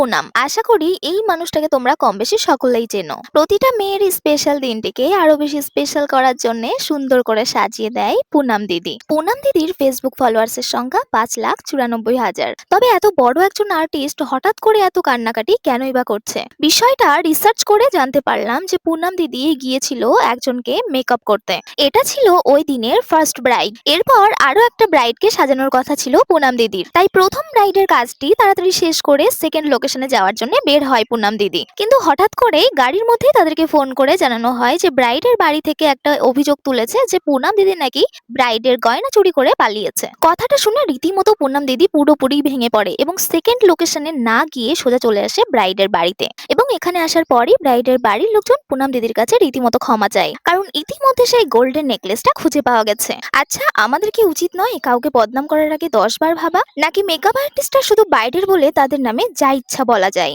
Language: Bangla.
পুনাম। আশা করি এই মানুষটাকে তোমরা কম বেশি সকলেই চেনো। প্রতিটা মেয়ের স্পেশাল দিনটিকে আরো বেশি স্পেশাল করার জন্য সুন্দর করে সাজিয়ে দেয় পুনাম দিদি। পুনাম দিদির ফেসবুক ফলোয়ার্স এর সংখ্যা 5,94,000। তবে এত বড় একজন আর্টিস্ট হঠাৎ করে এত কান্নাকাটি কেনই বা করছে? বিষয়টা রিসার্চ করে জানতে পারলাম যে পুনাম দিদি গিয়েছিল একজনকে মেকআপ করতে। এটা ছিল ওই দিনের ফার্স্ট ব্রাইড। এরপর আরো একটা ব্রাইডকে সাজানোর কথা ছিল পুনাম দিদির। তাই প্রথম ব্রাইডের কাজটি তাড়াতাড়ি শেষ করে সেকেন্ড লোকেশনে যাওয়ার জন্য বের হয় পুনাম দিদি। কিন্তু হঠাৎ করে গাড়ির মধ্যে তাদেরকে ফোন করে জানানো হয় যে ব্রাইডের বাড়ি থেকে একটা অভিযোগ তুলেছে যে পুনাম দিদি নাকি ব্রাইডের গয়না চুরি করে পালিয়েছে। কথাটা শুনে রীতিমতো পুনাম দিদি পুরোপুরি ভেঙে পড়ে এবং সেকেন্ড লোকেশনে না গিয়ে সোজা চলে আসে ব্রাইডের বাড়িতে। এবং এখানে আসার পরই ব্রাইডের বাড়ির লোকজন পুনাম দিদির কাছে রীতিমতো ক্ষমা চায়, কারণ ইতিমধ্যে সেই গোল্ডেন নেকলেসটা খুঁজে পাওয়া গেছে। আচ্ছা, আমাদের কি উচিত নয় কাউকে বদনাম করার আগে 10 বার ভাবা? নাকি মেকআপ আর্টিস্টরা শুধু বাইরের বলে তাদের নামে যা ইচ্ছা বলা যায়?